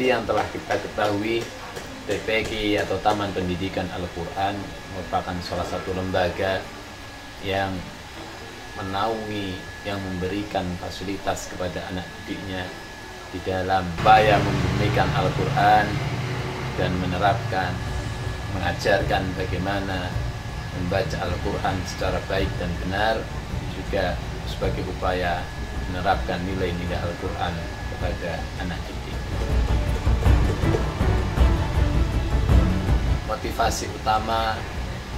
Seperti yang telah kita ketahui, TPQ atau Taman Pendidikan Al-Quran merupakan salah satu lembaga yang menaungi, yang memberikan fasilitas kepada anak didiknya di dalam upaya membumikan Al-Quran dan menerapkan, mengajarkan bagaimana membaca Al-Quran secara baik dan benar, juga sebagai upaya menerapkan nilai-nilai Al-Quran kepada anak didik. Motivasi utama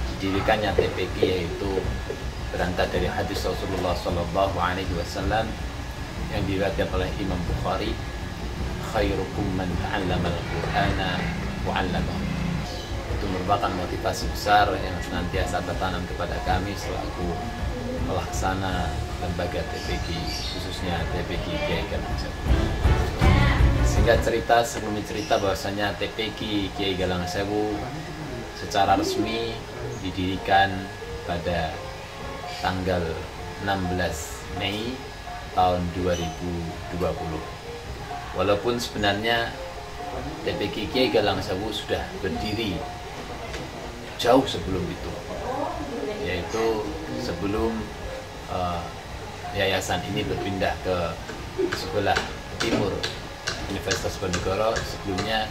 didirikannya TPQ yaitu berangkat dari hadis Rasulullah SAW yang diriwayatkan oleh Imam Bukhari, khairukum man ta'allama al-Qur'ana wa 'allamahu. Itu merupakan motivasi besar yang senantiasa tertanam kepada kami selaku pelaksana lembaga TPQ, khususnya TPQ Kiai Galang Sewu. Sehingga sebelum cerita bahwasanya TPQ Kiai Galang Sewu secara resmi didirikan pada tanggal 16 Mei tahun 2020. Walaupun sebenarnya TPQ Kiai Galang Sewu sudah berdiri jauh sebelum itu, yaitu sebelum yayasan ini berpindah ke sebelah timur Universitas Diponegoro. Sebelumnya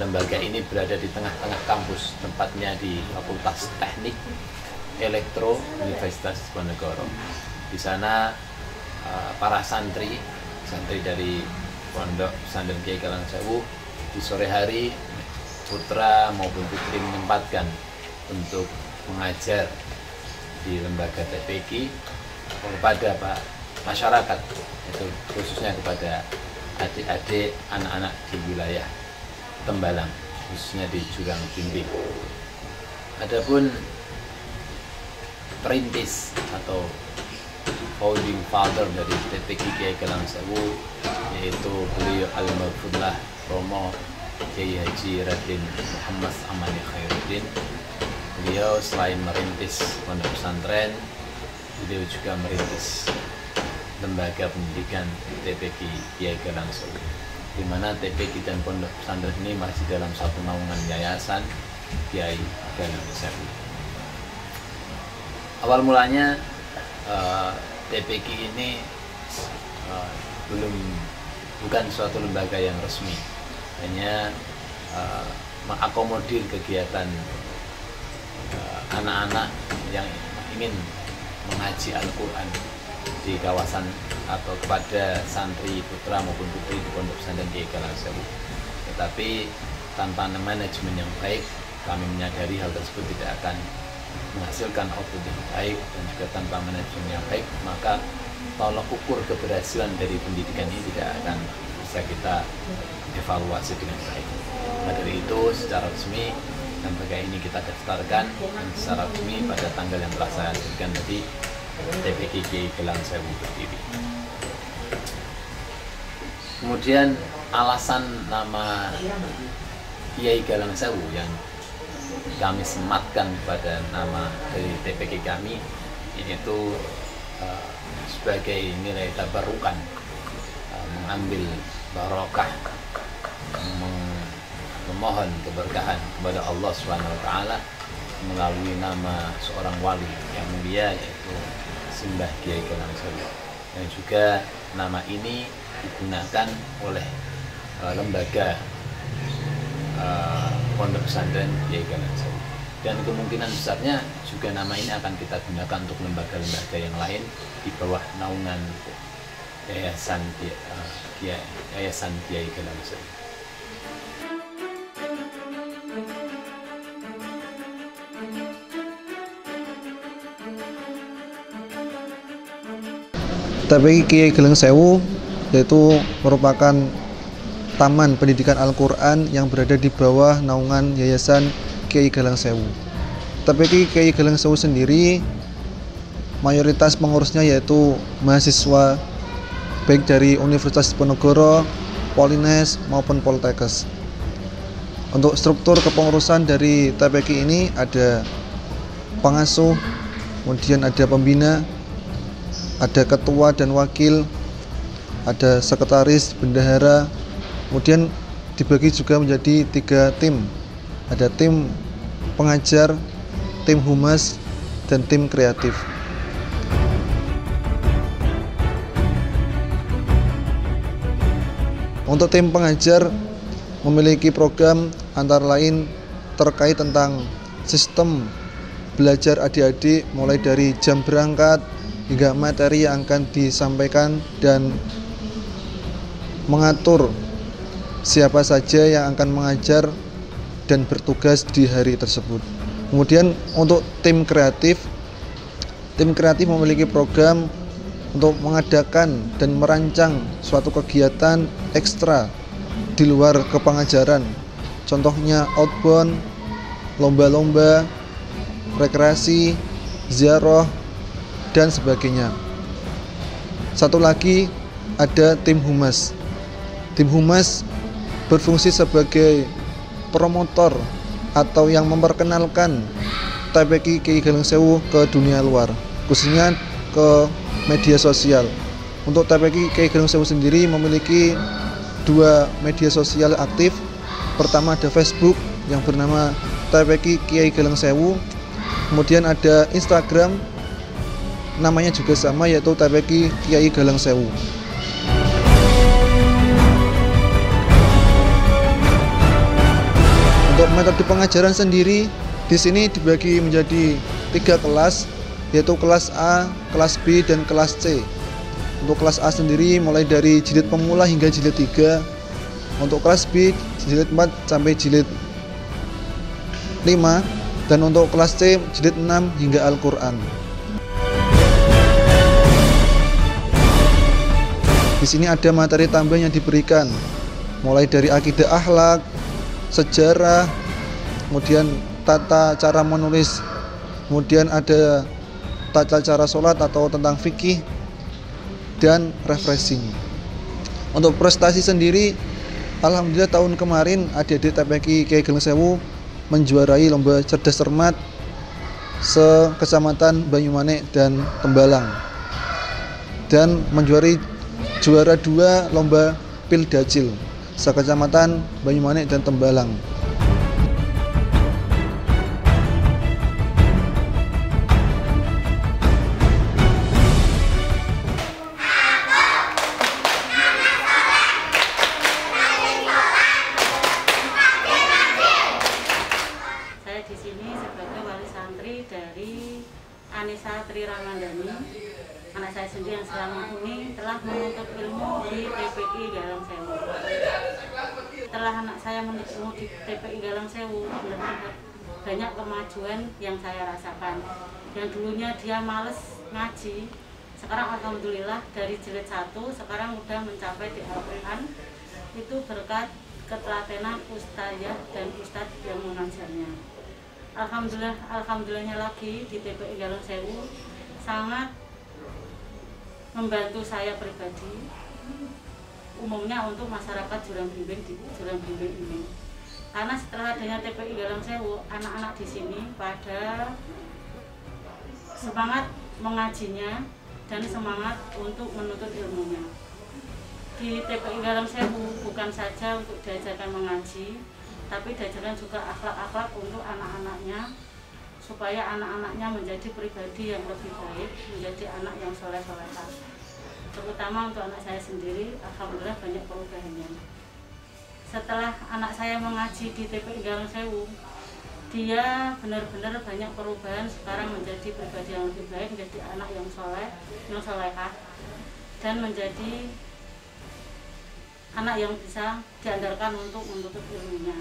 lembaga ini berada di tengah-tengah kampus, tempatnya di Fakultas Teknik Elektro Universitas Diponegoro. Di sana para santri dari Pondok Pesantren Kiai Galang Sewu di sore hari putra maupun putri menyempatkan untuk mengajar di lembaga TPQ kepada masyarakat, itu khususnya kepada adik-adik anak-anak di wilayah Tembalang, khususnya di Jurang Bimbing. Adapun perintis atau founding father dari TPQ Kiai Galang Sewu yaitu beliau Al-Marhumlah Romo Kiai Haji Raden Muhammad Amani Khairuddin. Beliau selain merintis pondok pesantren, beliau juga merintis lembaga pendidikan TPQ Kiai Galang Sewu, di mana TPQ dan pondok pesantren ini masih dalam satu naungan yayasan Kiai Galang Sewu. Awal mulanya TPQ ini bukan suatu lembaga yang resmi, hanya mengakomodir kegiatan anak-anak yang ingin mengaji Al-Quran di kawasan atau kepada santri putra maupun putri di Pondok Pesantren Kiai Galang Sewu. Tetapi tanpa manajemen yang baik, kami menyadari hal tersebut tidak akan menghasilkan output yang baik, dan juga tanpa manajemen yang baik maka tolak ukur keberhasilan dari pendidikan ini tidak akan bisa kita evaluasi dengan baik. Nah, dari itu secara resmi lembaga ini kita daftarkan secara resmi pada tanggal yang telah saya sebutkan tadi, TPQ Kiai Galang Sewu berdiri. Kemudian alasan nama Kiai Galang Sewu yang kami sematkan pada nama dari TPQ kami, yaitu sebagai nilai tabarukan, mengambil barokah, memohon keberkahan kepada Allah SWT melalui nama seorang wali yang mulia, yaitu Simbah Kiai Galang Sewu. Dan juga nama ini digunakan oleh lembaga Pondok Pesantren Kiai Galang Sewu. Dan kemungkinan besarnya juga nama ini akan kita gunakan untuk lembaga-lembaga yang lain di bawah naungan Yayasan Kiai Galang Sewu. TPQ Kiai Galang Sewu yaitu merupakan Taman Pendidikan Al-Quran yang berada di bawah naungan Yayasan Kiai Galang Sewu. TPQ Kiai Galang Sewu sendiri mayoritas pengurusnya yaitu mahasiswa baik dari Universitas Diponegoro, Polines maupun Poltekkes. Untuk struktur kepengurusan dari TPQ ini ada pengasuh, kemudian ada pembina, ada ketua dan wakil, ada sekretaris, bendahara, kemudian dibagi juga menjadi 3 tim. Ada tim pengajar, tim humas, dan tim kreatif. Untuk tim pengajar memiliki program antara lain terkait tentang sistem belajar adik-adik, mulai dari jam berangkat hingga materi yang akan disampaikan dan mengatur siapa saja yang akan mengajar dan bertugas di hari tersebut. Kemudian untuk tim kreatif memiliki program untuk mengadakan dan merancang suatu kegiatan ekstra di luar kepengajaran. Contohnya outbound, lomba-lomba, rekreasi, ziarah, dan sebagainya. Satu lagi ada tim humas. Tim humas berfungsi sebagai promotor atau yang memperkenalkan TPQ Kiai Galeng Sewu ke dunia luar, khususnya ke media sosial. Untuk TPQ Kiai Galeng Sewu sendiri memiliki 2 media sosial aktif. Pertama ada Facebook yang bernama TPQ Kiai Galeng Sewu. Kemudian ada Instagram, namanya juga sama, yaitu TPQ Kiai Galeng Sewu. Untuk metode pengajaran sendiri di sini dibagi menjadi 3 kelas, yaitu kelas A, kelas B, dan kelas C. Untuk kelas A sendiri mulai dari jilid pemula hingga jilid 3. Untuk kelas B jilid 4 sampai jilid 5, dan untuk kelas C jilid 6 hingga Al-Qur'an. Di sini ada materi tambahan yang diberikan, mulai dari akidah akhlak, sejarah, kemudian tata cara menulis, kemudian ada tata cara sholat atau tentang fikih, dan refreshing. Untuk prestasi sendiri, alhamdulillah tahun kemarin adik-adik TPQ Kiai Galeng Sewu menjuarai lomba cerdas cermat se-Kecamatan Banyumanik dan Tembalang, dan menjuarai juara 2 lomba Pildacil se-Kecamatan Banyumanik dan Tembalang. Saya di sini sebagai wali santri dari Anissa Tri Ramandani. Anak saya sendiri yang selama ini telah menuntut ilmu di TPQ Galeng Sewu. Setelah anak saya menuntut ilmu di TPQ Galeng Sewu, benar-benar banyak kemajuan yang saya rasakan. Yang dulunya dia males ngaji, sekarang alhamdulillah dari jilid 1 sekarang udah mencapai di Al-Qur'an. Itu berkat ketelatenan ustazah dan ustadz yang mengajarnya. Alhamdulillahnya lagi di TPQ Galeng Sewu sangat membantu saya pribadi, umumnya untuk masyarakat Jurang Blimbing ini. Karena setelah adanya TPQ Galeng Sewu, anak-anak di sini pada semangat mengajinya dan semangat untuk menuntut ilmunya. Di TPQ Galeng Sewu bukan saja untuk diajarkan mengaji, tapi diajarkan juga akhlak-akhlak untuk anak-anaknya, supaya anak-anaknya menjadi pribadi yang lebih baik, menjadi anak yang soleh-solehah. Terutama untuk anak saya sendiri, alhamdulillah banyak perubahannya. Setelah anak saya mengaji di TPQ Galeng Sewu, dia benar-benar banyak perubahan, sekarang menjadi pribadi yang lebih baik, menjadi anak yang soleh, yang solehah, dan menjadi anak yang bisa diandalkan untuk menuntut ilmunya.